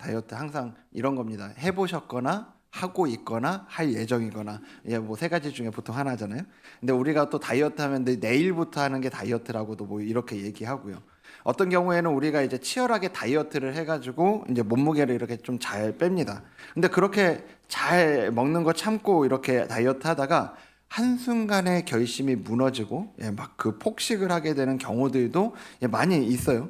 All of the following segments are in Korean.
다이어트 항상 이런 겁니다. 해보셨거나 하고 있거나 할 예정이거나, 예, 뭐 세 가지 중에 보통 하나잖아요. 근데 우리가 또 다이어트 하면 내일부터 하는 게 다이어트라고도 뭐 이렇게 얘기하고요. 어떤 경우에는 우리가 이제 치열하게 다이어트를 해가지고 이제 몸무게를 이렇게 좀 잘 뺍니다. 근데 그렇게 잘 먹는 거 참고 이렇게 다이어트 하다가 한순간에 결심이 무너지고, 예, 막 그 폭식을 하게 되는 경우들도, 예, 많이 있어요.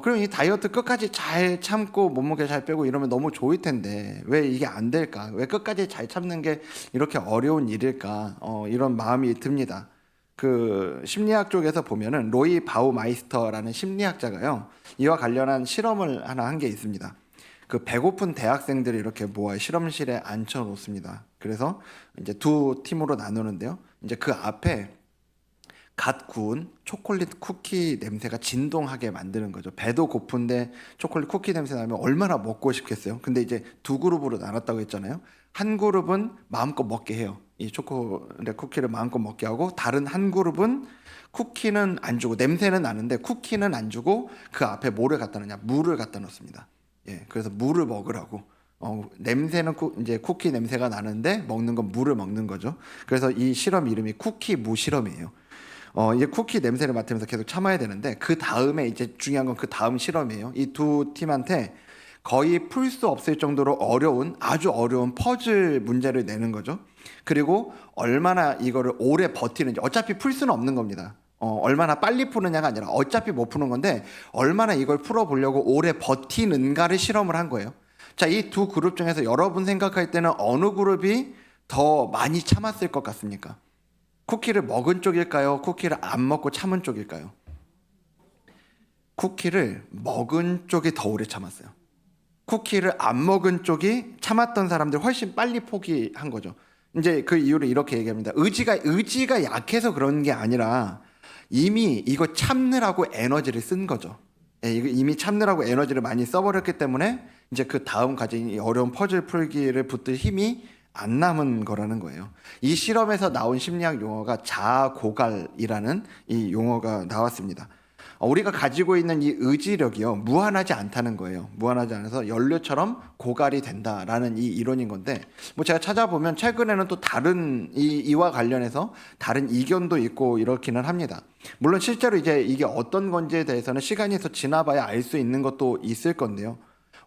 그럼 이 다이어트 끝까지 잘 참고 몸무게 잘 빼고 이러면 너무 좋을 텐데 왜 이게 안 될까? 왜 끝까지 잘 참는 게 이렇게 어려운 일일까? 이런 마음이 듭니다. 그 심리학 쪽에서 보면은 로이 바우마이스터라는 심리학자가요, 이와 관련한 실험을 하나 한 게 있습니다. 그 배고픈 대학생들을 이렇게 모아 실험실에 앉혀 놓습니다. 그래서 이제 두 팀으로 나누는데요. 이제 그 앞에 갓 구운 초콜릿 쿠키 냄새가 진동하게 만드는 거죠. 배도 고픈데 초콜릿 쿠키 냄새 나면 얼마나 먹고 싶겠어요. 근데 이제 두 그룹으로 나눴다고 했잖아요. 한 그룹은 마음껏 먹게 해요. 이 초콜릿 쿠키를 마음껏 먹게 하고, 다른 한 그룹은 쿠키는 안 주고, 냄새는 나는데 쿠키는 안 주고 그 앞에 뭐를 갖다 놓냐? 물을 갖다 놓습니다. 예, 그래서 물을 먹으라고. 냄새는 이제 쿠키 냄새가 나는데 먹는 건 물을 먹는 거죠. 그래서 이 실험 이름이 쿠키 무 실험이에요. 이제 쿠키 냄새를 맡으면서 계속 참아야 되는데, 그 다음에 이제 중요한 건 그 다음 실험이에요. 이 두 팀한테 거의 풀 수 없을 정도로 어려운, 아주 어려운 퍼즐 문제를 내는 거죠. 그리고 얼마나 이거를 오래 버티는지, 어차피 풀 수는 없는 겁니다. 얼마나 빨리 푸느냐가 아니라 어차피 못 푸는 건데 얼마나 이걸 풀어보려고 오래 버티는가를 실험을 한 거예요. 자, 이 두 그룹 중에서 여러분 생각할 때는 어느 그룹이 더 많이 참았을 것 같습니까? 쿠키를 먹은 쪽일까요? 쿠키를 안 먹고 참은 쪽일까요? 쿠키를 먹은 쪽이 더 오래 참았어요. 쿠키를 안 먹은 쪽이 참았던 사람들 훨씬 빨리 포기한 거죠. 이제 그 이유를 이렇게 얘기합니다. 의지가 약해서 그런 게 아니라 이미 이거 참느라고 에너지를 쓴 거죠. 예, 이거 이미 참느라고 에너지를 많이 써버렸기 때문에 이제 그 다음 가진 이 어려운 퍼즐 풀기를 붙들 힘이 안 남은 거라는 거예요. 이 실험에서 나온 심리학 용어가 자아고갈이라는 이 용어가 나왔습니다. 우리가 가지고 있는 이 의지력이요, 무한하지 않다는 거예요. 무한하지 않아서 연료처럼 고갈이 된다라는 이 이론인 건데, 뭐 제가 찾아보면 최근에는 또 다른 이와 관련해서 다른 이견도 있고 이렇기는 합니다. 물론 실제로 이제 이게 어떤 건지에 대해서는 시간이 더 지나봐야 알 수 있는 것도 있을 건데요.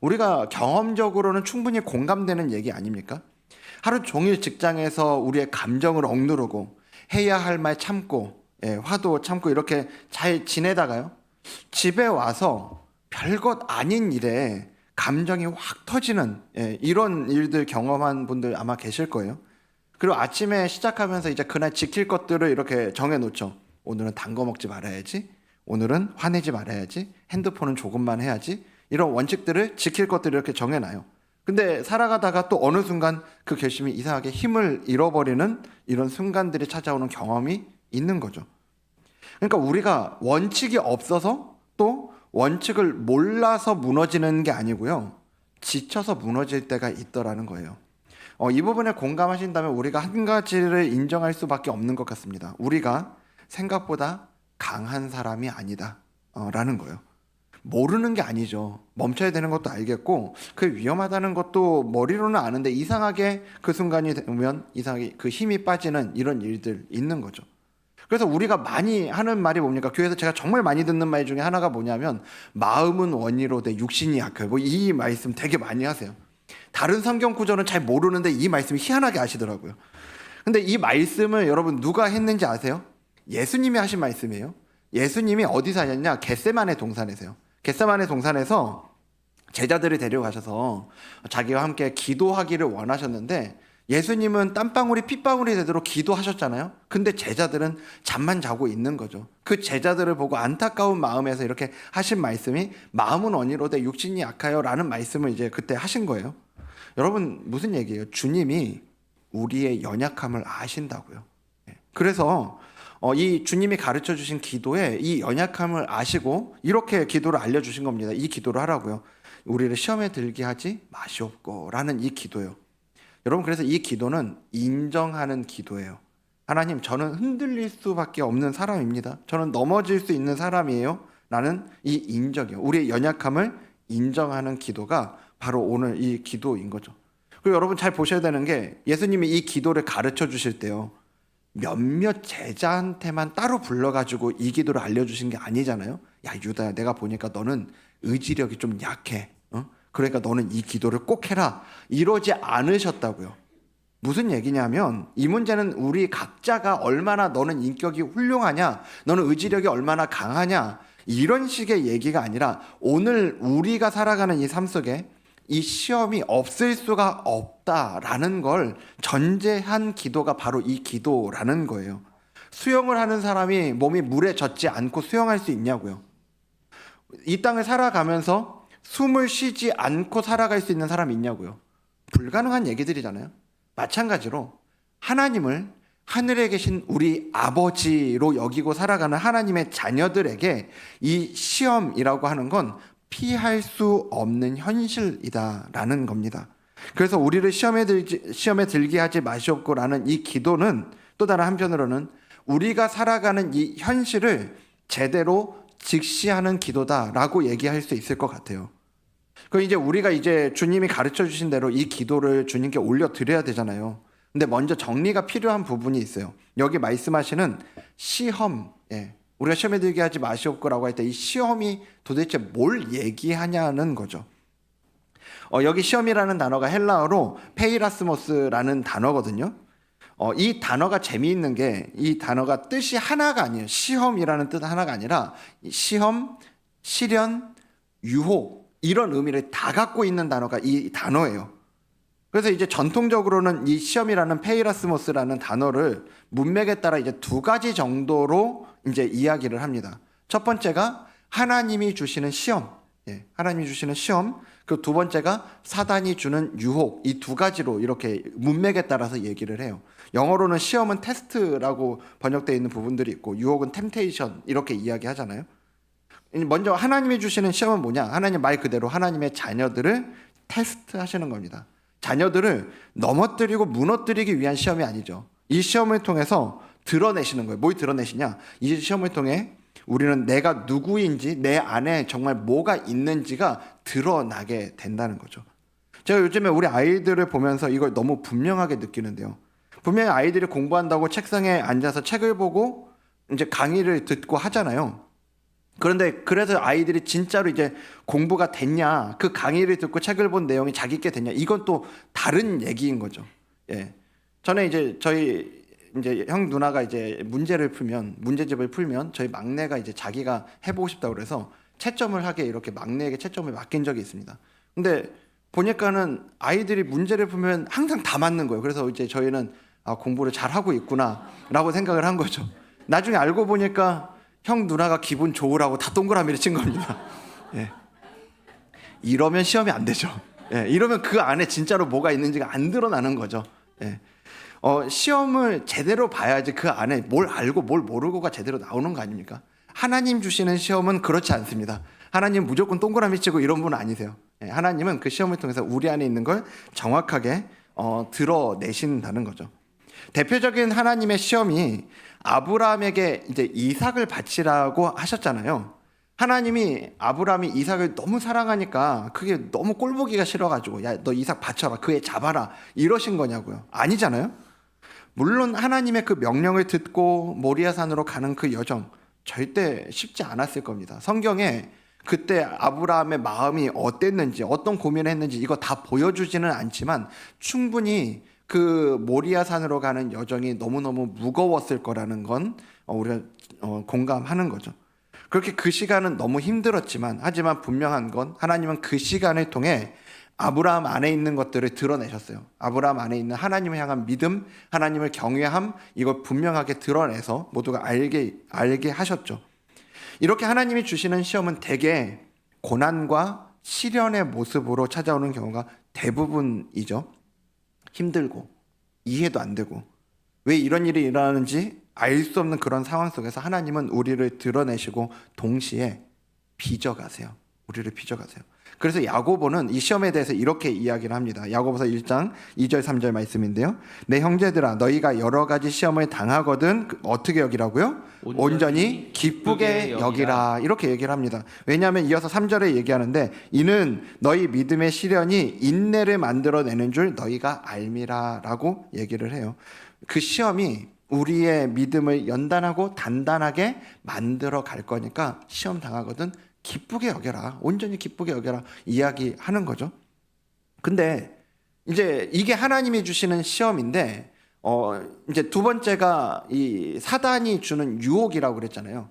우리가 경험적으로는 충분히 공감되는 얘기 아닙니까? 하루 종일 직장에서 우리의 감정을 억누르고 해야 할 말 참고, 예, 화도 참고 이렇게 잘 지내다가요, 집에 와서 별것 아닌 일에 감정이 확 터지는, 예, 이런 일들 경험한 분들 아마 계실 거예요. 그리고 아침에 시작하면서 이제 그날 지킬 것들을 이렇게 정해놓죠. 오늘은 단 거 먹지 말아야지, 오늘은 화내지 말아야지, 핸드폰은 조금만 해야지, 이런 원칙들을 지킬 것들을 이렇게 정해놔요. 근데 살아가다가 또 어느 순간 그 결심이 이상하게 힘을 잃어버리는 이런 순간들이 찾아오는 경험이 있는 거죠. 그러니까 우리가 원칙이 없어서, 또 원칙을 몰라서 무너지는 게 아니고요, 지쳐서 무너질 때가 있더라는 거예요. 이 부분에 공감하신다면 우리가 한 가지를 인정할 수밖에 없는 것 같습니다. 우리가 생각보다 강한 사람이 아니다, 라는 거예요. 모르는 게 아니죠. 멈춰야 되는 것도 알겠고 그 위험하다는 것도 머리로는 아는데 이상하게 그 순간이 되면 이상하게 그 힘이 빠지는 이런 일들 있는 거죠. 그래서 우리가 많이 하는 말이 뭡니까? 교회에서 제가 정말 많이 듣는 말 중에 하나가 뭐냐면, 마음은 원이로되 육신이 약해요. 뭐 이 말씀 되게 많이 하세요. 다른 성경 구절은 잘 모르는데 이 말씀이 희한하게 아시더라고요. 근데 이 말씀을 여러분 누가 했는지 아세요? 예수님이 하신 말씀이에요. 예수님이 어디서 하셨냐? 겟세마네 동산에서요. 겟세마네 동산에서 제자들을 데려가셔서 자기와 함께 기도하기를 원하셨는데, 예수님은 땀방울이 핏방울이 되도록 기도하셨잖아요. 근데 제자들은 잠만 자고 있는 거죠. 그 제자들을 보고 안타까운 마음에서 이렇게 하신 말씀이 마음은 원이로되 육신이 약하여 라는 말씀을 이제 그때 하신 거예요. 여러분 무슨 얘기예요? 주님이 우리의 연약함을 아신다고요. 그래서 이 주님이 가르쳐 주신 기도에 이 연약함을 아시고 이렇게 기도를 알려주신 겁니다. 이 기도를 하라고요. 우리를 시험에 들게 하지 마시옵고 라는 이 기도예요. 여러분, 그래서 이 기도는 인정하는 기도예요. 하나님, 저는 흔들릴 수밖에 없는 사람입니다. 저는 넘어질 수 있는 사람이에요. 라는 이 인정이요, 우리의 연약함을 인정하는 기도가 바로 오늘 이 기도인 거죠. 그리고 여러분 잘 보셔야 되는 게 예수님이 이 기도를 가르쳐 주실 때요, 몇몇 제자한테만 따로 불러가지고 이 기도를 알려주신 게 아니잖아요. 야 유다야, 내가 보니까 너는 의지력이 좀 약해. 그러니까 너는 이 기도를 꼭 해라. 이러지 않으셨다고요. 무슨 얘기냐면 이 문제는 우리 각자가 얼마나 너는 인격이 훌륭하냐, 너는 의지력이 얼마나 강하냐, 이런 식의 얘기가 아니라 오늘 우리가 살아가는 이 삶 속에 이 시험이 없을 수가 없다라는 걸 전제한 기도가 바로 이 기도라는 거예요. 수영을 하는 사람이 몸이 물에 젖지 않고 수영할 수 있냐고요. 이 땅을 살아가면서 숨을 쉬지 않고 살아갈 수 있는 사람이 있냐고요. 불가능한 얘기들이잖아요. 마찬가지로 하나님을 하늘에 계신 우리 아버지로 여기고 살아가는 하나님의 자녀들에게 이 시험이라고 하는 건 피할 수 없는 현실이다라는 겁니다. 그래서 우리를 시험에 들게 하지 마시옵고라는 이 기도는 또 다른 한편으로는 우리가 살아가는 이 현실을 제대로 직시하는 기도다라고 얘기할 수 있을 것 같아요. 그 이제 우리가 이제 주님이 가르쳐 주신 대로 이 기도를 주님께 올려 드려야 되잖아요. 근데 먼저 정리가 필요한 부분이 있어요. 여기 말씀하시는 시험, 우리가 시험에 들게 하지 마시옵고라고 할 때 이 시험이 도대체 뭘 얘기하냐는 거죠. 여기 시험이라는 단어가 헬라어로 페이라스모스라는 단어거든요. 이 단어가 재미있는 게 이 단어가 뜻이 하나가 아니에요. 시험이라는 뜻 하나가 아니라 시험, 시련, 유혹 이런 의미를 다 갖고 있는 단어가 이 단어예요. 그래서 이제 전통적으로는 이 시험이라는 페이라스모스라는 단어를 문맥에 따라 이제 두 가지 정도로 이제 이야기를 합니다. 첫 번째가 하나님이 주시는 시험, 하나님이 주시는 시험. 그 두 번째가 사단이 주는 유혹. 이 두 가지로 이렇게 문맥에 따라서 얘기를 해요. 영어로는 시험은 테스트라고 번역되어 있는 부분들이 있고 유혹은 템테이션 이렇게 이야기하잖아요. 먼저 하나님이 주시는 시험은 뭐냐? 하나님 말 그대로 하나님의 자녀들을 테스트하시는 겁니다. 자녀들을 넘어뜨리고 무너뜨리기 위한 시험이 아니죠. 이 시험을 통해서 드러내시는 거예요. 뭘 드러내시냐? 이 시험을 통해 우리는 내가 누구인지, 내 안에 정말 뭐가 있는지가 드러나게 된다는 거죠. 제가 요즘에 우리 아이들을 보면서 이걸 너무 분명하게 느끼는데요. 분명히 아이들이 공부한다고 책상에 앉아서 책을 보고 이제 강의를 듣고 하잖아요. 그런데 그래서 아이들이 진짜로 이제 공부가 됐냐, 그 강의를 듣고 책을 본 내용이 자기께 됐냐, 이건 또 다른 얘기인 거죠. 저는 이제 저희 이제 형 누나가 이제 문제집을 풀면 저희 막내가 이제 자기가 해보고 싶다고 그래서 채점을 하게 이렇게 막내에게 채점을 맡긴 적이 있습니다. 근데 보니까는 아이들이 문제를 풀면 항상 다 맞는 거예요. 그래서 이제 저희는 공부를 잘 하고 있구나라고 생각을 한 거죠. 나중에 알고 보니까 형 누나가 기분 좋으라고 다 동그라미를 친 겁니다. 이러면 시험이 안 되죠. 이러면 그 안에 진짜로 뭐가 있는지가 안 드러나는 거죠. 시험을 제대로 봐야지 그 안에 뭘 알고 뭘 모르고가 제대로 나오는 거 아닙니까? 하나님 주시는 시험은 그렇지 않습니다. 하나님 무조건 동그라미 치고 이런 분 아니세요. 하나님은 그 시험을 통해서 우리 안에 있는 걸 정확하게 드러내신다는 거죠. 대표적인 하나님의 시험이 아브라함에게 이제 이삭을 바치라고 하셨잖아요. 하나님이 아브라함이 이삭을 너무 사랑하니까 그게 너무 꼴보기가 싫어가지고 야, 너 이삭 바쳐라, 그 애 잡아라 이러신 거냐고요. 아니잖아요. 물론 하나님의 그 명령을 듣고 모리아산으로 가는 그 여정 절대 쉽지 않았을 겁니다. 성경에 그때 아브라함의 마음이 어땠는지, 어떤 고민을 했는지 이거 다 보여주지는 않지만 충분히 그 모리아산으로 가는 여정이 너무너무 무거웠을 거라는 건 우리가 공감하는 거죠. 그렇게 그 시간은 너무 힘들었지만, 하지만 분명한 건 하나님은 그 시간을 통해 아브라함 안에 있는 것들을 드러내셨어요. 아브라함 안에 있는 하나님을 향한 믿음, 하나님을 경외함, 이걸 분명하게 드러내서 모두가 알게 하셨죠. 이렇게 하나님이 주시는 시험은 대개 고난과 시련의 모습으로 찾아오는 경우가 대부분이죠. 힘들고 이해도 안 되고 왜 이런 일이 일어나는지 알 수 없는 그런 상황 속에서 하나님은 우리를 드러내시고 동시에 빚어가세요. 우리를 빚어가세요. 그래서 야고보는 이 시험에 대해서 이렇게 이야기를 합니다. 야고보서 1장 2절 3절 말씀인데요. 내 형제들아 너희가 여러 가지 시험을 당하거든 어떻게 여기라고요? 온전히 기쁘게 여기라. 이렇게 얘기를 합니다. 왜냐하면 이어서 3절에 얘기하는데 이는 너희 믿음의 시련이 인내를 만들어내는 줄 너희가 알미라 라고 얘기를 해요. 그 시험이 우리의 믿음을 연단하고 단단하게 만들어 갈 거니까 시험 당하거든 기쁘게 여겨라. 온전히 기쁘게 여겨라. 이야기하는 거죠. 근데 이제 이게 하나님이 주시는 시험인데 이제 두 번째가 이 사단이 주는 유혹이라고 그랬잖아요.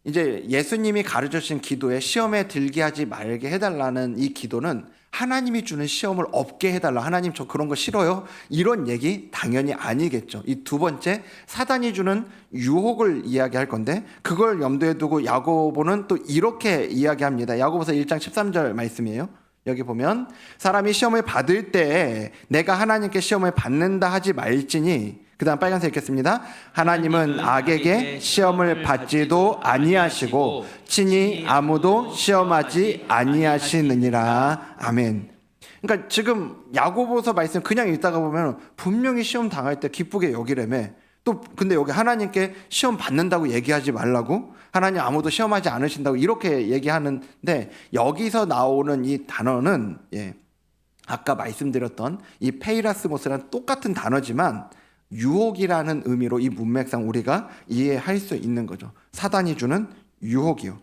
이제 예수님이 가르쳐 주신 기도에 시험에 들게 하지 말게 해달라는 이 기도는 하나님이 주는 시험을 없게 해달라. 하나님 저 그런 거 싫어요. 이런 얘기 당연히 아니겠죠. 이 두 번째 사단이 주는 유혹을 이야기할 건데 그걸 염두에 두고 야고보는 또 이렇게 이야기합니다. 야고보서 1장 13절 말씀이에요. 여기 보면 사람이 시험을 받을 때 내가 하나님께 시험을 받는다 하지 말지니 그 다음 빨간색 읽겠습니다. 하나님은 악에게 시험을 받지도 아니하시고 친히 아무도 시험하지 아니하시느니라. 아멘. 그러니까 지금 야고보서 말씀 그냥 읽다가 보면 분명히 시험 당할 때 기쁘게 여기래며 또 근데 여기 하나님께 시험 받는다고 얘기하지 말라고 하나님 아무도 시험하지 않으신다고 이렇게 얘기하는데 여기서 나오는 이 단어는 아까 말씀드렸던 이 페이라스모스랑 똑같은 단어지만 유혹이라는 의미로 이 문맥상 우리가 이해할 수 있는 거죠. 사단이 주는 유혹이요.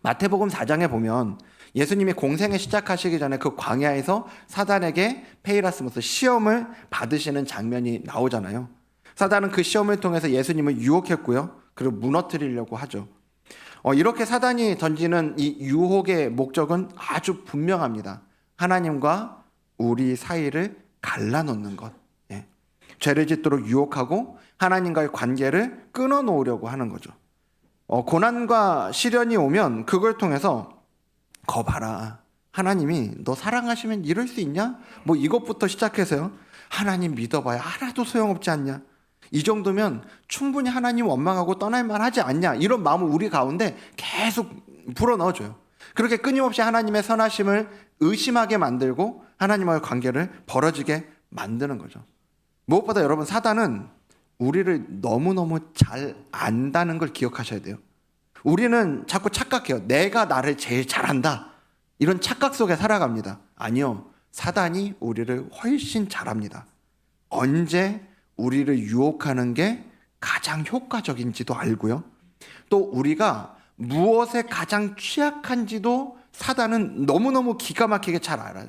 마태복음 4장에 보면 예수님이 공생을 시작하시기 전에 그 광야에서 사단에게 페이라스모스 시험을 받으시는 장면이 나오잖아요. 사단은 그 시험을 통해서 예수님을 유혹했고요. 그리고 무너뜨리려고 하죠. 이렇게 사단이 던지는 이 유혹의 목적은 아주 분명합니다. 하나님과 우리 사이를 갈라놓는 것. 죄를 짓도록 유혹하고 하나님과의 관계를 끊어놓으려고 하는 거죠. 고난과 시련이 오면 그걸 통해서 거 봐라. 하나님이 너 사랑하시면 이럴 수 있냐? 뭐 이것부터 시작해서요. 하나님 믿어봐야 하나도 소용없지 않냐? 이 정도면 충분히 하나님 원망하고 떠날 만하지 않냐? 이런 마음을 우리 가운데 계속 불어넣어줘요. 그렇게 끊임없이 하나님의 선하심을 의심하게 만들고 하나님과의 관계를 벌어지게 만드는 거죠. 무엇보다 여러분 사단은 우리를 너무너무 잘 안다는 걸 기억하셔야 돼요. 우리는 자꾸 착각해요. 내가 나를 제일 잘한다. 이런 착각 속에 살아갑니다. 아니요. 사단이 우리를 훨씬 잘합니다. 언제 우리를 유혹하는 게 가장 효과적인지도 알고요. 또 우리가 무엇에 가장 취약한지도 사단은 너무너무 기가 막히게 잘 알아요.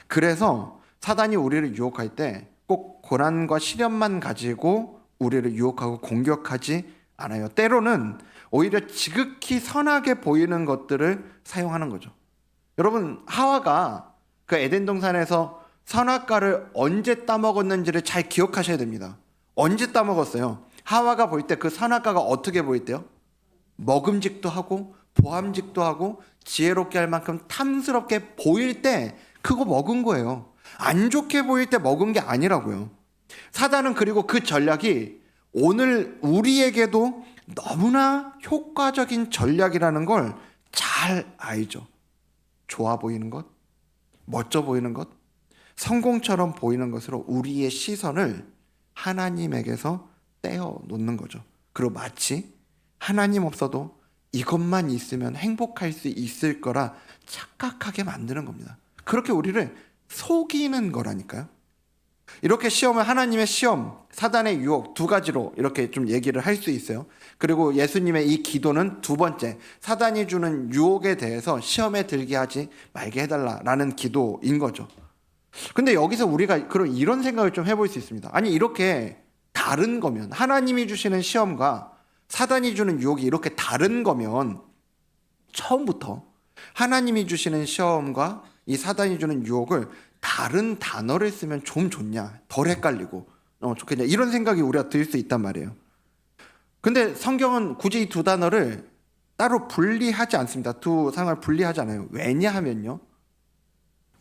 그래서 사단이 우리를 유혹할 때 꼭 고난과 시련만 가지고 우리를 유혹하고 공격하지 않아요. 때로는 오히려 지극히 선하게 보이는 것들을 사용하는 거죠. 여러분 하와가 그 에덴 동산에서 선악과를 언제 따먹었는지를 잘 기억하셔야 됩니다. 언제 따먹었어요? 하와가 볼 때 그 선악과가 어떻게 보일 때요? 먹음직도 하고 보암직도 하고 지혜롭게 할 만큼 탐스럽게 보일 때 그거 먹은 거예요. 안 좋게 보일 때 먹은 게 아니라고요. 사단은 그리고 그 전략이 오늘 우리에게도 너무나 효과적인 전략이라는 걸 잘 알죠. 좋아 보이는 것, 멋져 보이는 것, 성공처럼 보이는 것으로 우리의 시선을 하나님에게서 떼어 놓는 거죠. 그리고 마치 하나님 없어도 이것만 있으면 행복할 수 있을 거라 착각하게 만드는 겁니다. 그렇게 우리를 속이는 거라니까요. 이렇게 시험을 하나님의 시험, 사단의 유혹 두 가지로 이렇게 좀 얘기를 할 수 있어요. 그리고 예수님의 이 기도는 두 번째, 사단이 주는 유혹에 대해서 시험에 들게 하지 말게 해달라라는 기도인 거죠. 근데 여기서 우리가 이런 생각을 좀 해볼 수 있습니다. 아니 이렇게 다른 거면 하나님이 주시는 시험과 사단이 주는 유혹이 이렇게 다른 거면 처음부터 하나님이 주시는 시험과 이 사단이 주는 유혹을 다른 단어를 쓰면 좀 좋냐, 덜 헷갈리고 좋겠냐 이런 생각이 우리가 들 수 있단 말이에요. 근데 성경은 굳이 이 두 단어를 따로 분리하지 않습니다. 두 상황을 분리하지 않아요. 왜냐하면요,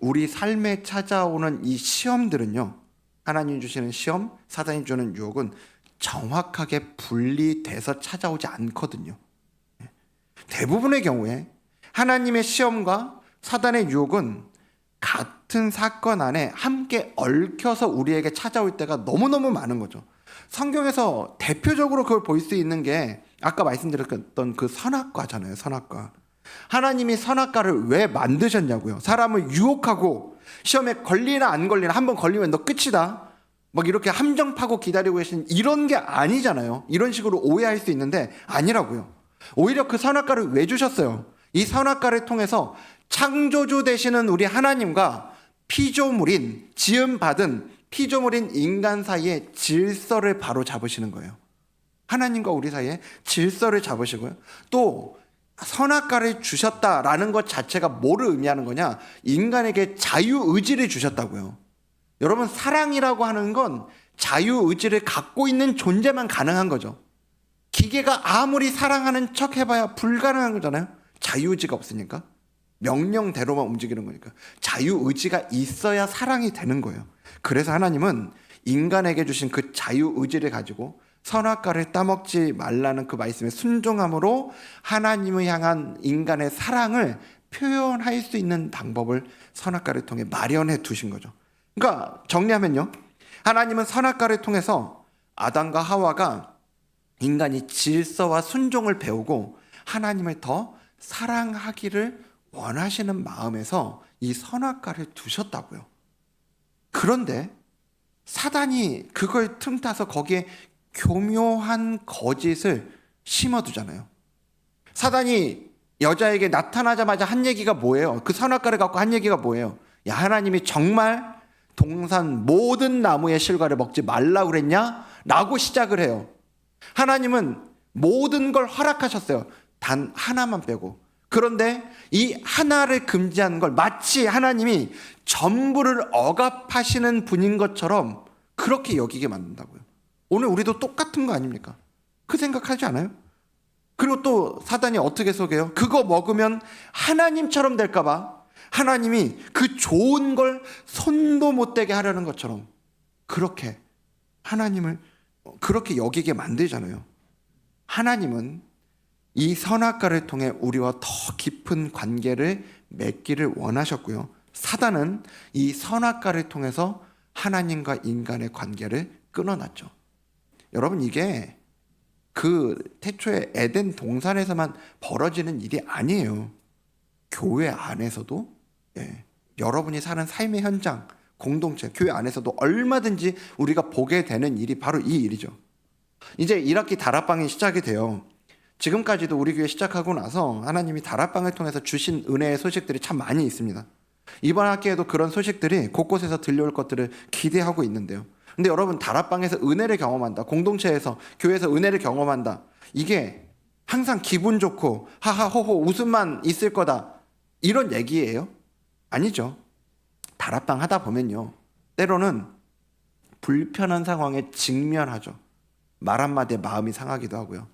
우리 삶에 찾아오는 이 시험들은요, 하나님이 주시는 시험, 사단이 주는 유혹은 정확하게 분리돼서 찾아오지 않거든요. 대부분의 경우에 하나님의 시험과 사단의 유혹은 같은 사건 안에 함께 얽혀서 우리에게 찾아올 때가 너무너무 많은 거죠. 성경에서 대표적으로 그걸 볼 수 있는 게 아까 말씀드렸던 그 선악과잖아요. 선악과. 하나님이 선악과를 왜 만드셨냐고요. 사람을 유혹하고 시험에 걸리나 안 걸리나, 한번 걸리면 너 끝이다, 막 이렇게 함정 파고 기다리고 계신 이런 게 아니잖아요. 이런 식으로 오해할 수 있는데 아니라고요. 오히려 그 선악과를 왜 주셨어요? 이 선악과를 통해서 창조주 되시는 우리 하나님과 피조물인, 지음받은 피조물인 인간 사이에 질서를 바로 잡으시는 거예요. 하나님과 우리 사이에 질서를 잡으시고요. 또 선악과를 주셨다라는 것 자체가 뭐를 의미하는 거냐? 인간에게 자유의지를 주셨다고요. 여러분, 사랑이라고 하는 건 자유의지를 갖고 있는 존재만 가능한 거죠. 기계가 아무리 사랑하는 척 해봐야 불가능한 거잖아요. 자유의지가 없으니까. 명령대로만 움직이는 거니까. 자유의지가 있어야 사랑이 되는 거예요. 그래서 하나님은 인간에게 주신 그 자유의지를 가지고 선악과를 따먹지 말라는 그 말씀에 순종함으로 하나님을 향한 인간의 사랑을 표현할 수 있는 방법을 선악과를 통해 마련해 두신 거죠. 그러니까 정리하면요, 하나님은 선악과를 통해서 아담과 하와가 인간이 질서와 순종을 배우고 하나님을 더 사랑하기를 원하시는 마음에서 이 선악과를 두셨다고요. 그런데 사단이 그걸 틈타서 거기에 교묘한 거짓을 심어두잖아요. 사단이 여자에게 나타나자마자 한 얘기가 뭐예요? 그 선악과를 갖고 한 얘기가 뭐예요? 야, 하나님이 정말 동산 모든 나무의 실과를 먹지 말라고 그랬냐? 라고 시작을 해요. 하나님은 모든 걸 허락하셨어요. 단 하나만 빼고. 그런데 이 하나를 금지한 걸 마치 하나님이 전부를 억압하시는 분인 것처럼 그렇게 여기게 만든다고요. 오늘 우리도 똑같은 거 아닙니까? 그 생각하지 않아요? 그리고 또 사단이 어떻게 속여요? 그거 먹으면 하나님처럼 될까 봐 하나님이 그 좋은 걸 손도 못 대게 하려는 것처럼 그렇게 하나님을 그렇게 여기게 만들잖아요. 하나님은 이 선악과를 통해 우리와 더 깊은 관계를 맺기를 원하셨고요. 사단은 이 선악과를 통해서 하나님과 인간의 관계를 끊어놨죠. 여러분, 이게 그 태초에 에덴 동산에서만 벌어지는 일이 아니에요. 교회 안에서도, 여러분이 사는 삶의 현장, 공동체, 교회 안에서도 얼마든지 우리가 보게 되는 일이 바로 이 일이죠. 이제 1학기 다락방이 시작이 돼요. 지금까지도 우리 교회 시작하고 나서 하나님이 다락방을 통해서 주신 은혜의 소식들이 참 많이 있습니다. 이번 학기에도 그런 소식들이 곳곳에서 들려올 것들을 기대하고 있는데요. 근데 여러분, 다락방에서 은혜를 경험한다, 공동체에서, 교회에서 은혜를 경험한다, 이게 항상 기분 좋고 하하호호 웃음만 있을 거다, 이런 얘기예요? 아니죠. 다락방 하다 보면요, 때로는 불편한 상황에 직면하죠. 말 한마디에 마음이 상하기도 하고요.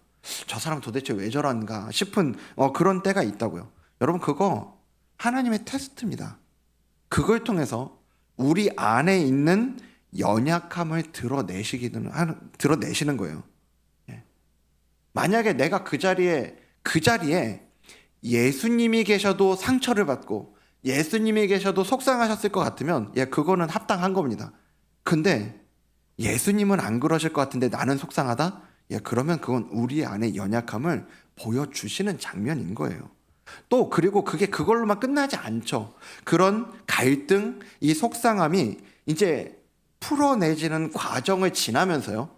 저 사람 도대체 왜 저런가 싶은 그런 때가 있다고요. 여러분, 그거 하나님의 테스트입니다. 그걸 통해서 우리 안에 있는 연약함을 드러내시는 거예요. 만약에 내가 그 자리에 예수님이 계셔도 상처를 받고 예수님이 계셔도 속상하셨을 것 같으면 그거는 합당한 겁니다. 근데 예수님은 안 그러실 것 같은데 나는 속상하다? 그러면 그건 우리 안에 연약함을 보여주시는 장면인 거예요. 또 그리고 그게 그걸로만 끝나지 않죠. 그런 갈등, 이 속상함이 이제 풀어내지는 과정을 지나면서요,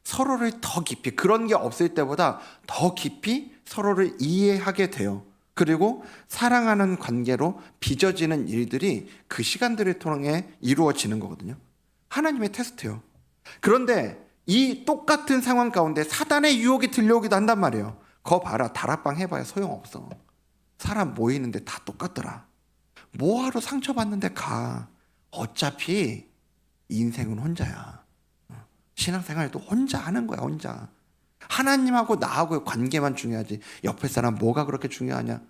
서로를 더 깊이, 그런 게 없을 때보다 더 깊이 서로를 이해하게 돼요. 그리고 사랑하는 관계로 빚어지는 일들이 그 시간들을 통해 이루어지는 거거든요. 하나님의 테스트예요. 그런데 이 똑같은 상황 가운데 사단의 유혹이 들려오기도 한단 말이에요. 거 봐라, 다락방 해봐야 소용없어. 사람 모이는데 다 똑같더라. 뭐하러 상처받는데 가. 어차피 인생은 혼자야. 신앙생활도 혼자 하는 거야, 혼자. 하나님하고 나하고의 관계만 중요하지 옆에 사람 뭐가 그렇게 중요하냐,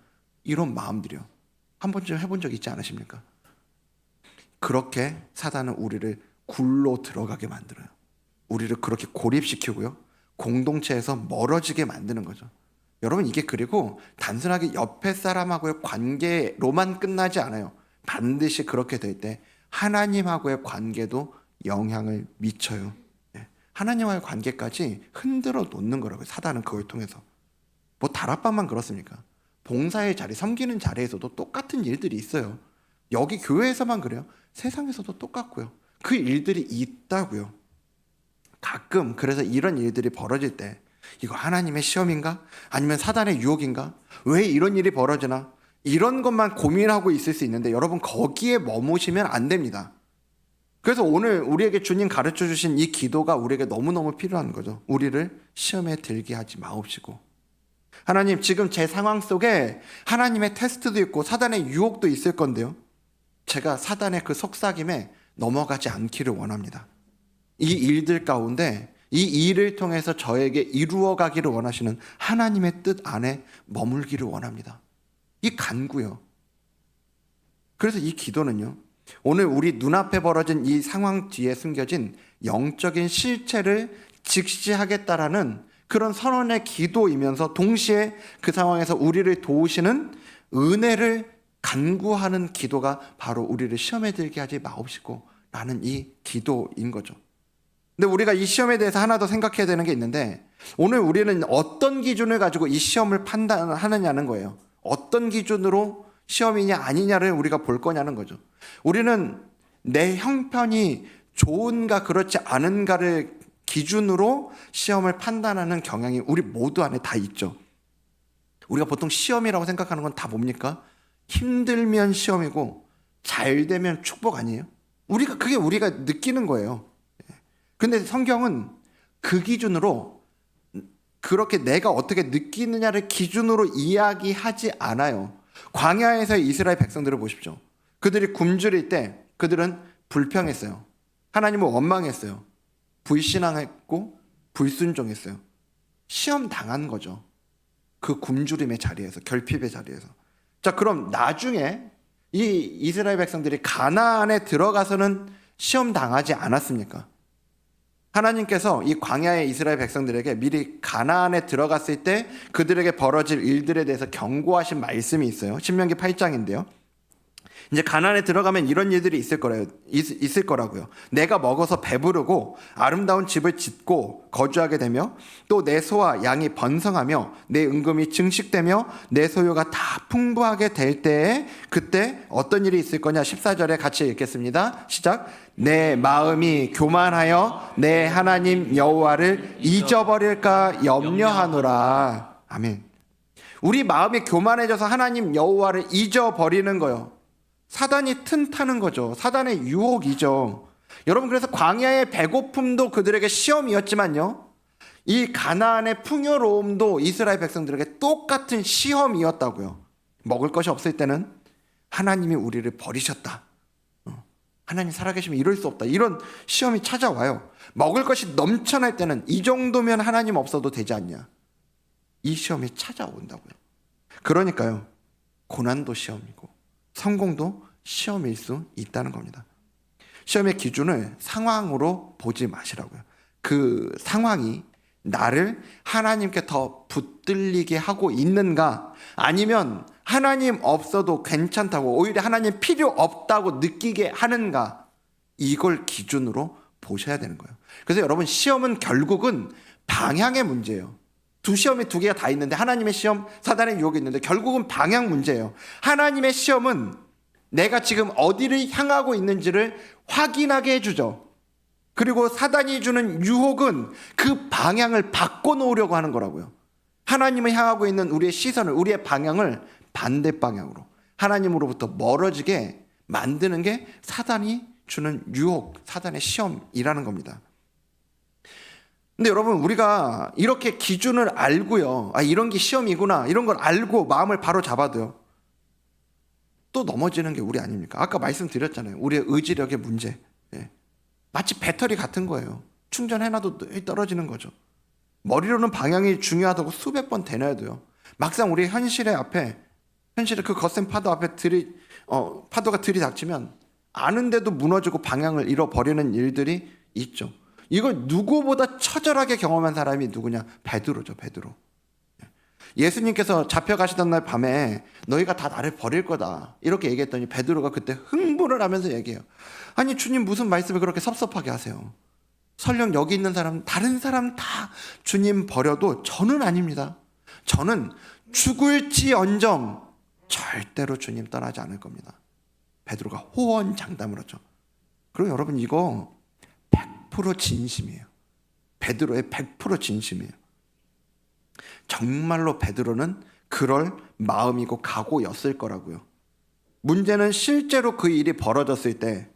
이런 마음들이요. 한 번쯤 해본 적 있지 않으십니까? 그렇게 사단은 우리를 굴로 들어가게 만들어요. 우리를 그렇게 고립시키고요, 공동체에서 멀어지게 만드는 거죠. 여러분 이게 그리고 단순하게 옆에 사람하고의 관계로만 끝나지 않아요. 반드시 그렇게 될 때 하나님하고의 관계도 영향을 미쳐요. 예. 하나님과의 관계까지 흔들어 놓는 거라고요. 사단은 그걸 통해서. 뭐 다락방만 그렇습니까? 봉사의 자리, 섬기는 자리에서도 똑같은 일들이 있어요. 여기 교회에서만 그래요. 세상에서도 똑같고요. 그 일들이 있다고요. 가끔 그래서 이런 일들이 벌어질 때 이거 하나님의 시험인가? 아니면 사단의 유혹인가? 왜 이런 일이 벌어지나? 이런 것만 고민하고 있을 수 있는데 여러분 거기에 머무시면 안 됩니다. 그래서 오늘 우리에게 주님 가르쳐 주신 이 기도가 우리에게 너무너무 필요한 거죠. 우리를 시험에 들게 하지 마옵시고, 하나님 지금 제 상황 속에 하나님의 테스트도 있고 사단의 유혹도 있을 건데요, 제가 사단의 그 속삭임에 넘어가지 않기를 원합니다. 이 일들 가운데 이 일을 통해서 저에게 이루어가기를 원하시는 하나님의 뜻 안에 머물기를 원합니다. 이 간구요. 그래서 이 기도는요, 오늘 우리 눈앞에 벌어진 이 상황 뒤에 숨겨진 영적인 실체를 직시하겠다라는 그런 선언의 기도이면서 동시에 그 상황에서 우리를 도우시는 은혜를 간구하는 기도가 바로 우리를 시험에 들게 하지 마옵시고 라는 이 기도인 거죠. 근데 우리가 이 시험에 대해서 하나 더 생각해야 되는 게 있는데, 오늘 우리는 어떤 기준을 가지고 이 시험을 판단하느냐는 거예요. 어떤 기준으로 시험이냐 아니냐를 우리가 볼 거냐는 거죠. 우리는 내 형편이 좋은가 그렇지 않은가를 기준으로 시험을 판단하는 경향이 우리 모두 안에 다 있죠. 우리가 보통 시험이라고 생각하는 건 다 뭡니까? 힘들면 시험이고 잘 되면 축복 아니에요? 그게 우리가 느끼는 거예요. 근데 성경은 그 기준으로, 그렇게 내가 어떻게 느끼느냐를 기준으로 이야기하지 않아요. 광야에서의 이스라엘 백성들을 보십시오. 그들이 굶주릴 때 그들은 불평했어요. 하나님을 원망했어요. 불신앙했고 불순종했어요. 시험 당한 거죠. 그 굶주림의 자리에서, 결핍의 자리에서. 자, 그럼 나중에 이 이스라엘 백성들이 가나안에 들어가서는 시험 당하지 않았습니까? 하나님께서 이 광야의 이스라엘 백성들에게 미리 가나안에 들어갔을 때 그들에게 벌어질 일들에 대해서 경고하신 말씀이 있어요. 신명기 8장인데요. 이제 가나안에 들어가면 이런 일들이 있을 거라고요. 내가 먹어서 배부르고 아름다운 집을 짓고 거주하게 되며 또 내 소와 양이 번성하며 내 은금이 증식되며 내 소유가 다 풍부하게 될 때에 그때 어떤 일이 있을 거냐. 14절에 같이 읽겠습니다. 시작. 내 마음이 교만하여 내 하나님 여호와를 잊어버릴까 염려하노라. 아멘. 우리 마음이 교만해져서 하나님 여호와를 잊어버리는 거요. 사단이 틈타는 거죠. 사단의 유혹이죠. 여러분, 그래서 광야의 배고픔도 그들에게 시험이었지만요, 이 가나안의 풍요로움도 이스라엘 백성들에게 똑같은 시험이었다고요. 먹을 것이 없을 때는 하나님이 우리를 버리셨다. 하나님 살아계시면 이럴 수 없다. 이런 시험이 찾아와요. 먹을 것이 넘쳐날 때는 이 정도면 하나님 없어도 되지 않냐. 이 시험이 찾아온다고요. 그러니까요, 고난도 시험이고 성공도 시험일 수 있다는 겁니다. 시험의 기준을 상황으로 보지 마시라고요. 그 상황이 나를 하나님께 더 붙들리게 하고 있는가, 아니면 하나님 없어도 괜찮다고, 오히려 하나님 필요 없다고 느끼게 하는가, 이걸 기준으로 보셔야 되는 거예요. 그래서 여러분, 시험은 결국은 방향의 문제예요. 시험이 두 개가 다 있는데, 하나님의 시험, 사단의 유혹이 있는데 결국은 방향 문제예요. 하나님의 시험은 내가 지금 어디를 향하고 있는지를 확인하게 해주죠. 그리고 사단이 주는 유혹은 그 방향을 바꿔놓으려고 하는 거라고요. 하나님을 향하고 있는 우리의 시선을, 우리의 방향을 반대 방향으로, 하나님으로부터 멀어지게 만드는 게 사단이 주는 유혹, 사단의 시험이라는 겁니다. 근데 여러분, 우리가 이렇게 기준을 알고요, 이런 게 시험이구나, 이런 걸 알고 마음을 바로 잡아도요, 또 넘어지는 게 우리 아닙니까? 아까 말씀드렸잖아요. 우리의 의지력의 문제. 마치 배터리 같은 거예요. 충전해놔도 늘 떨어지는 거죠. 머리로는 방향이 중요하다고 수백 번 되뇌어도요, 막상 우리 현실의 그 거센 파도 앞에 파도가 들이닥치면 아는데도 무너지고 방향을 잃어버리는 일들이 있죠. 이걸 누구보다 처절하게 경험한 사람이 누구냐? 베드로죠, 베드로. 예수님께서 잡혀가시던 날 밤에 너희가 다 나를 버릴 거다 이렇게 얘기했더니 베드로가 그때 흥분을 하면서 얘기해요. 아니 주님 무슨 말씀을 그렇게 섭섭하게 하세요? 설령 여기 있는 사람 다른 사람 다 주님 버려도 저는 아닙니다. 저는 죽을지언정 절대로 주님 떠나지 않을 겁니다. 베드로가 호언장담을 하죠. 그리고 여러분 이거 100% 진심이에요. 베드로의 100% 진심이에요. 정말로 베드로는 그럴 마음이고 각오였을 거라고요. 문제는 실제로 그 일이 벌어졌을 때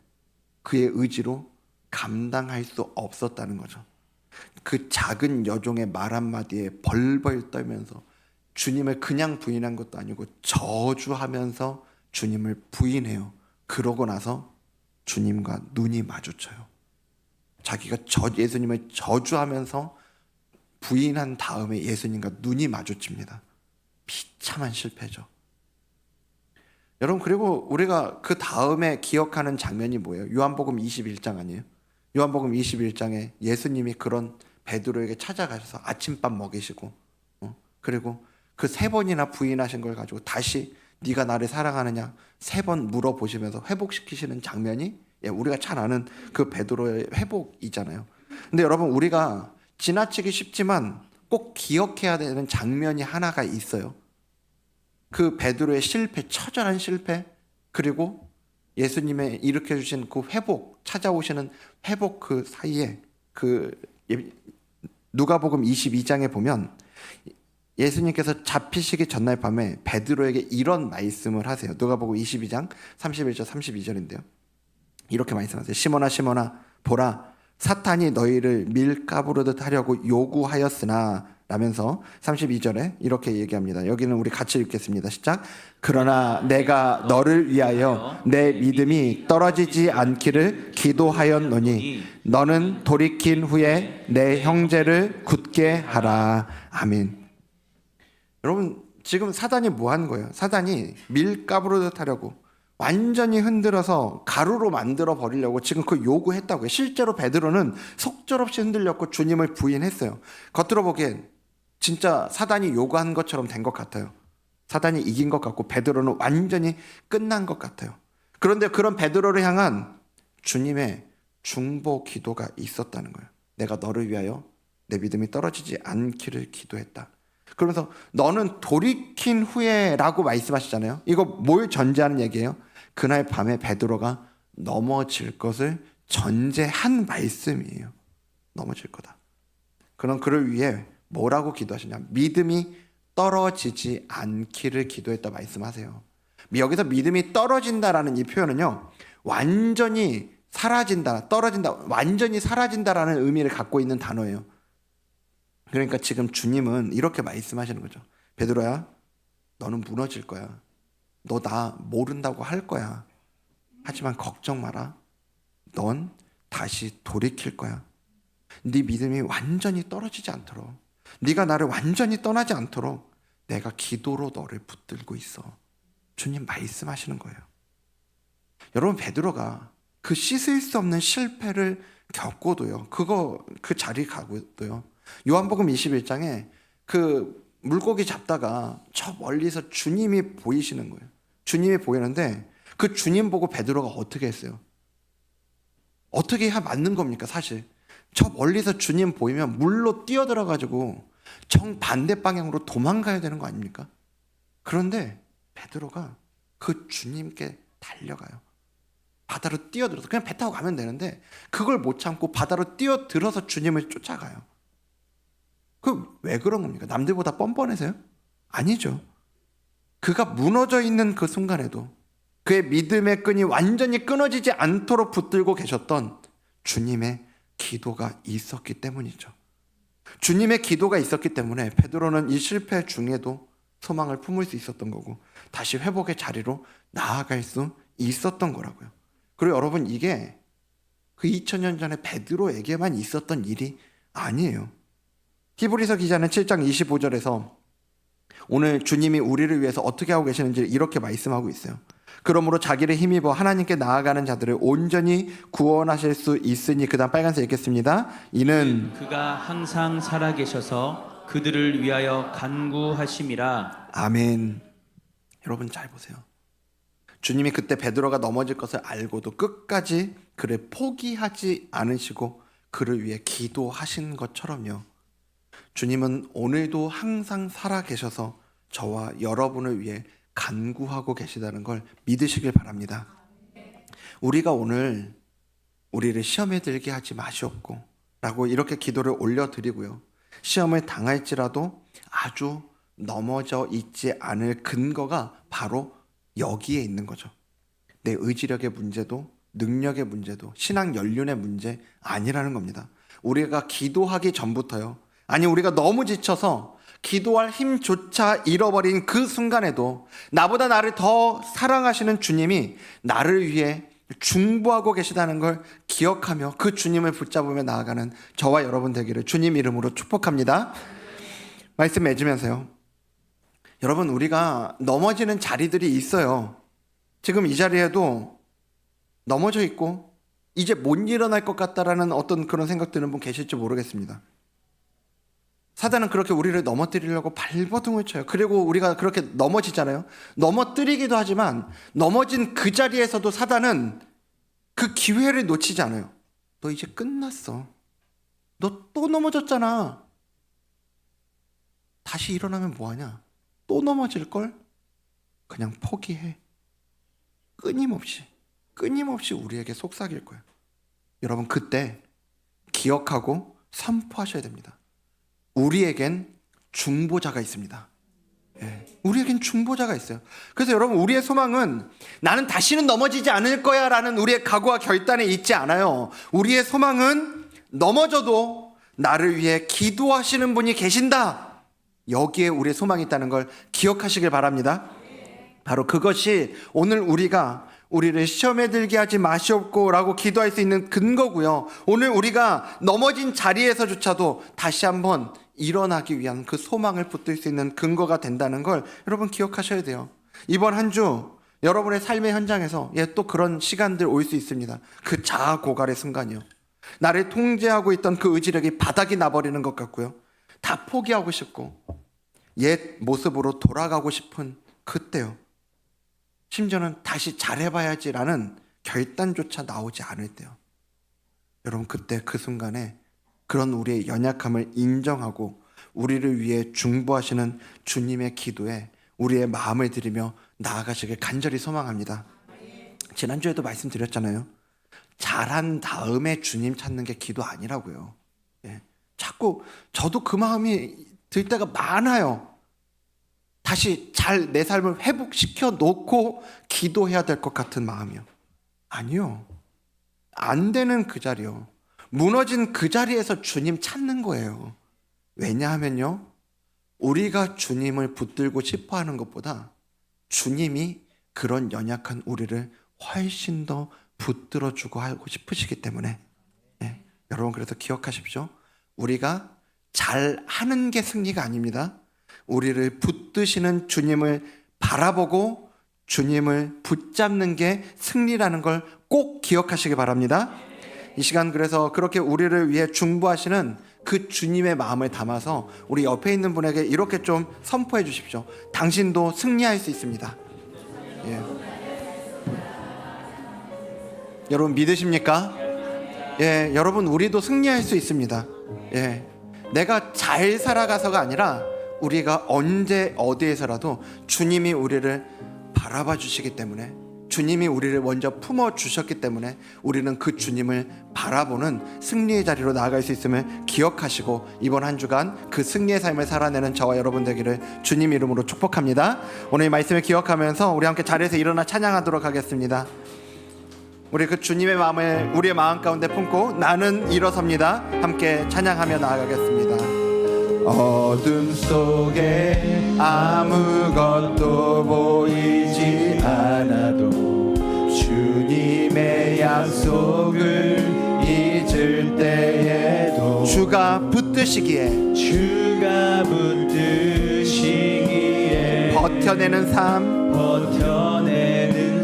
그의 의지로 감당할 수 없었다는 거죠. 그 작은 여종의 말 한마디에 벌벌 떨면서 주님을 그냥 부인한 것도 아니고 저주하면서 주님을 부인해요. 그러고 나서 주님과 눈이 마주쳐요. 자기가 예수님을 저주하면서 부인한 다음에 예수님과 눈이 마주칩니다. 비참한 실패죠. 여러분 그리고 우리가 그 다음에 기억하는 장면이 뭐예요? 요한복음 21장 아니에요? 요한복음 21장에 예수님이 그런 베드로에게 찾아가셔서 아침밥 먹이시고 그리고 그 3번이나 부인하신 걸 가지고 다시 네가 나를 사랑하느냐 3번 물어보시면서 회복시키시는 장면이 우리가 잘 아는 그 베드로의 회복이잖아요. 근데 여러분 우리가 지나치기 쉽지만 꼭 기억해야 되는 장면이 하나가 있어요. 그 베드로의 실패, 처절한 실패, 그리고 예수님의 일으켜 주신 그 회복, 찾아오시는 회복 그 사이에 그 누가복음 22장에 보면 예수님께서 잡히시기 전날 밤에 베드로에게 이런 말씀을 하세요. 누가복음 22장 31절 32절인데요. 이렇게 말씀하세요. 시몬아 시몬아 보라 사탄이 너희를 밀가부르듯 하려고 요구하였으나 라면서 32절에 이렇게 얘기합니다. 여기는 우리 같이 읽겠습니다. 시작. 그러나 내가 너를 위하여 내 믿음이 떨어지지 않기를 기도하였노니 너는 돌이킨 후에 내 형제를 굳게 하라. 아멘. 여러분 지금 사단이 뭐 하는 거예요? 사단이 밀가부르듯 하려고 완전히 흔들어서 가루로 만들어 버리려고 지금 그 요구했다고요. 실제로 베드로는 속절없이 흔들렸고 주님을 부인했어요. 겉으로 보기엔 진짜 사단이 요구한 것처럼 된 것 같아요. 사단이 이긴 것 같고 베드로는 완전히 끝난 것 같아요. 그런데 그런 베드로를 향한 주님의 중보 기도가 있었다는 거예요. 내가 너를 위하여 내 믿음이 떨어지지 않기를 기도했다. 그러면서 너는 돌이킨 후에 라고 말씀하시잖아요. 이거 뭘 전제하는 얘기예요? 그날 밤에 베드로가 넘어질 것을 전제한 말씀이에요. 넘어질 거다. 그럼 그를 위해 뭐라고 기도하시냐? 믿음이 떨어지지 않기를 기도했다 말씀하세요. 여기서 믿음이 떨어진다라는 이 표현은요, 완전히 사라진다, 떨어진다, 완전히 사라진다라는 의미를 갖고 있는 단어예요. 그러니까 지금 주님은 이렇게 말씀하시는 거죠. 베드로야, 너는 무너질 거야. 너 나 모른다고 할 거야. 하지만 걱정 마라. 넌 다시 돌이킬 거야. 네 믿음이 완전히 떨어지지 않도록, 네가 나를 완전히 떠나지 않도록 내가 기도로 너를 붙들고 있어. 주님 말씀하시는 거예요. 여러분 베드로가 그 씻을 수 없는 실패를 겪고도요, 그 자리 가고도요, 요한복음 21장에 그 물고기 잡다가 저 멀리서 주님이 보이시는 거예요. 주님이 보이는데 그 주님 보고 베드로가 어떻게 했어요? 어떻게 해야 맞는 겁니까? 사실 저 멀리서 주님 보이면 물로 뛰어들어가지고 정반대 방향으로 도망가야 되는 거 아닙니까? 그런데 베드로가 그 주님께 달려가요. 바다로 뛰어들어서 그냥 배 타고 가면 되는데 그걸 못 참고 바다로 뛰어들어서 주님을 쫓아가요. 왜 그런 겁니까? 남들보다 뻔뻔해서요? 아니죠. 그가 무너져 있는 그 순간에도 그의 믿음의 끈이 완전히 끊어지지 않도록 붙들고 계셨던 주님의 기도가 있었기 때문이죠. 주님의 기도가 있었기 때문에 베드로는 이 실패 중에도 소망을 품을 수 있었던 거고 다시 회복의 자리로 나아갈 수 있었던 거라고요. 그리고 여러분 이게 그 2000년 전에 베드로에게만 있었던 일이 아니에요. 히브리서 기자는 7장 25절에서 오늘 주님이 우리를 위해서 어떻게 하고 계시는지 이렇게 말씀하고 있어요. 그러므로 자기를 힘입어 하나님께 나아가는 자들을 온전히 구원하실 수 있으니, 그 다음 빨간색 읽겠습니다. 이는 그가 항상 살아계셔서 그들을 위하여 간구하심이라. 아멘. 여러분 잘 보세요. 주님이 그때 베드로가 넘어질 것을 알고도 끝까지 그를 포기하지 않으시고 그를 위해 기도하신 것처럼요. 주님은 오늘도 항상 살아계셔서 저와 여러분을 위해 간구하고 계시다는 걸 믿으시길 바랍니다. 우리가 오늘 우리를 시험에 들게 하지 마시옵고 라고 이렇게 기도를 올려드리고요. 시험을 당할지라도 아주 넘어져 있지 않을 근거가 바로 여기에 있는 거죠. 내 의지력의 문제도 능력의 문제도 신앙 연륜의 문제 아니라는 겁니다. 우리가 기도하기 전부터요. 아니 우리가 너무 지쳐서 기도할 힘조차 잃어버린 그 순간에도 나보다 나를 더 사랑하시는 주님이 나를 위해 중보하고 계시다는 걸 기억하며 그 주님을 붙잡으며 나아가는 저와 여러분 되기를 주님 이름으로 축복합니다. 말씀 맺으면서요. 여러분 우리가 넘어지는 자리들이 있어요. 지금 이 자리에도 넘어져 있고 이제 못 일어날 것 같다라는 어떤 그런 생각 드는 분 계실지 모르겠습니다. 사단은 그렇게 우리를 넘어뜨리려고 발버둥을 쳐요. 그리고 우리가 그렇게 넘어지잖아요. 넘어뜨리기도 하지만 넘어진 그 자리에서도 사단은 그 기회를 놓치지 않아요. 너 이제 끝났어. 너 또 넘어졌잖아. 다시 일어나면 뭐하냐? 또 넘어질걸? 그냥 포기해. 끊임없이 우리에게 속삭일 거예요. 여러분 그때 기억하고 선포하셔야 됩니다. 우리에겐 중보자가 있습니다. 우리에겐 중보자가 있어요. 그래서 여러분 우리의 소망은 나는 다시는 넘어지지 않을 거야 라는 우리의 각오와 결단에 있지 않아요. 우리의 소망은 넘어져도 나를 위해 기도하시는 분이 계신다. 여기에 우리의 소망이 있다는 걸 기억하시길 바랍니다. 바로 그것이 오늘 우리가 우리를 시험에 들게 하지 마시옵고 라고 기도할 수 있는 근거고요. 오늘 우리가 넘어진 자리에서조차도 다시 한번 일어나기 위한 그 소망을 붙들 수 있는 근거가 된다는 걸 여러분 기억하셔야 돼요. 이번 한 주 여러분의 삶의 현장에서 또 그런 시간들 올 수 있습니다. 그 자아 고갈의 순간이요. 나를 통제하고 있던 그 의지력이 바닥이 나버리는 것 같고요. 다 포기하고 싶고 옛 모습으로 돌아가고 싶은 그때요. 심지어는 다시 잘해봐야지라는 결단조차 나오지 않을 때요. 여러분 그때 그 순간에 그런 우리의 연약함을 인정하고 우리를 위해 중보하시는 주님의 기도에 우리의 마음을 드리며 나아가시길 간절히 소망합니다. 지난주에도 말씀드렸잖아요. 잘한 다음에 주님 찾는 게 기도 아니라고요. 자꾸 저도 그 마음이 들 때가 많아요. 다시 잘 내 삶을 회복시켜 놓고 기도해야 될 것 같은 마음이요. 아니요. 안 되는 그 자리요. 무너진 그 자리에서 주님 찾는 거예요. 왜냐하면요. 우리가 주님을 붙들고 싶어 하는 것보다 주님이 그런 연약한 우리를 훨씬 더 붙들어주고 하고 싶으시기 때문에 여러분 그래서 기억하십시오. 우리가 잘하는 게 승리가 아닙니다. 우리를 붙드시는 주님을 바라보고 주님을 붙잡는 게 승리라는 걸 꼭 기억하시기 바랍니다. 이 시간 그래서 그렇게 우리를 위해 중보하시는 그 주님의 마음을 담아서 우리 옆에 있는 분에게 이렇게 좀 선포해 주십시오. 당신도 승리할 수 있습니다. 여러분 믿으십니까? 여러분 우리도 승리할 수 있습니다. 내가 잘 살아가서가 아니라 우리가 언제 어디에서라도 주님이 우리를 바라봐 주시기 때문에 주님이 우리를 먼저 품어주셨기 때문에 우리는 그 주님을 바라보는 승리의 자리로 나아갈 수 있음을 기억하시고 이번 한 주간 그 승리의 삶을 살아내는 저와 여러분 되기를 주님 이름으로 축복합니다. 오늘 이 말씀을 기억하면서 우리 함께 자리에서 일어나 찬양하도록 하겠습니다. 우리 그 주님의 마음을 우리의 마음 가운데 품고 나는 일어섭니다. 함께 찬양하며 나아가겠습니다. 어둠 속에 아무것도 보이지 않아도 주님의 약속을 잊을 때에도 주가 붙드시기에 버텨내는 삶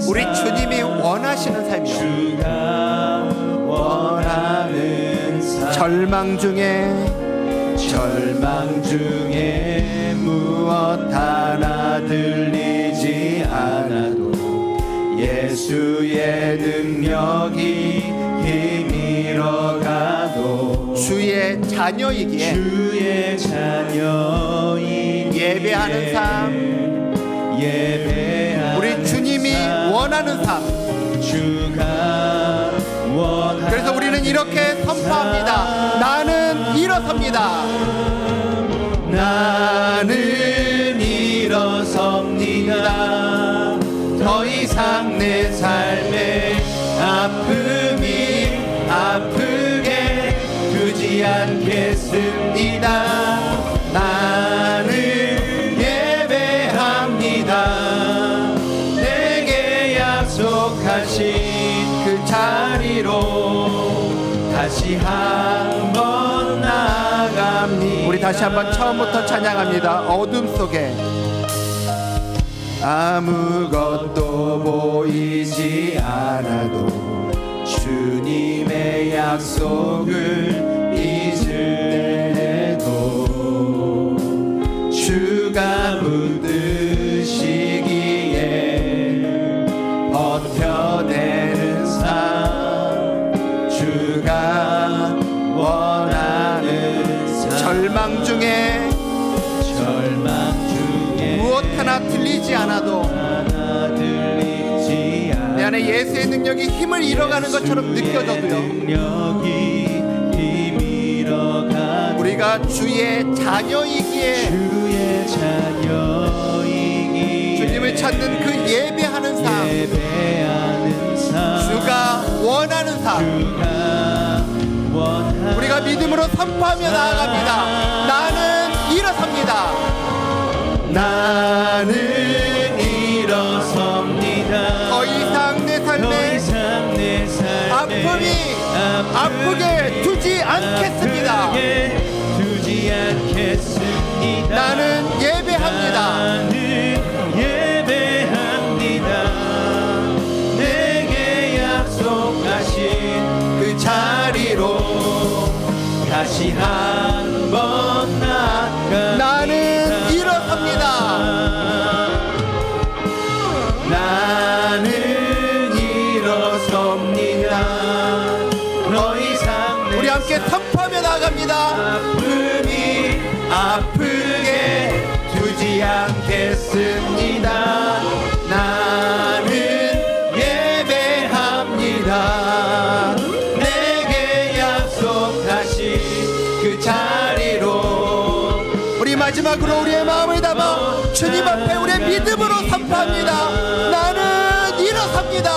우리 주님이 원하시는 삶이요. 주가 원하는 삶 절망 중에 절망 중에 무엇 하나 들리지 않아도 예수의 능력이 힘이러 가도 주의 자녀이기에 예배하는 삶, 우리 주님이 원하는 삶, 그래서 우리는 이렇게 선포합니다. 나는 일어섭니다. 나는 일어섭니다. 더 이상 내 삶에 아픔이 아프게 두지 않겠습니다. 나는 예배합니다. 내게 약속하신 그 자리로 다시 한번 나아갑니다. 우리 다시 한번 처음부터 찬양합니다. 어둠 속에 아무것도 보이지 않아도 주님의 약속을 잊을래도 주가 붙드시기에 버텨내는 삶, 주가 원하는 삶, 절망 중에 무엇 하나 들리지 않아도 내 안에 예수의 능력이 힘을 잃어가는 것처럼 느껴져도요, 우리가 주의 자녀이기에 주님을 찾는 그 예배하는 삶, 주가 원하는 삶, 우리가 믿음으로 선포하며 나아갑니다. 나는 일어섭니다. 나는 일어섭니다. 더 이상 내 삶에 아픔이 아프게 두지 않겠습니다. 나는 예배합니다. 내게 약속하신 그 자리로 다시 한번 나아갑니다. 나는 일어섭니다. 나는 일어섭니다. 더 이상 우리 함께 선포하며 나갑니다. 아픔이 아프게 두지 않겠습니다. 나는 예배합니다. 내게 약속하신 그 자리로 우리 마지막으로 우리의 마음을 담아 주님 앞에 우리의 믿음으로 선포합니다. 나는 일어섭니다.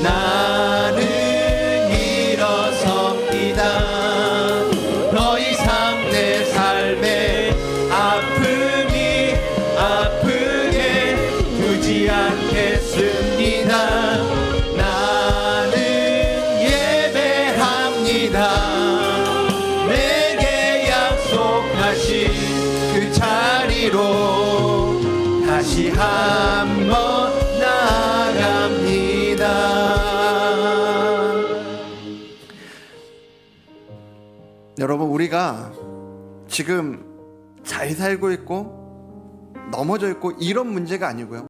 나는 일어섭니다. 더 이상 내 삶에 아픔이 아프게 두지 않겠습니다. 나는 예배합니다. 내게 약속하신 그 자리로 다시 한번 나아갑니다. 여러분, 우리가 지금 잘 살고 있고 넘어져 있고 이런 문제가 아니고요,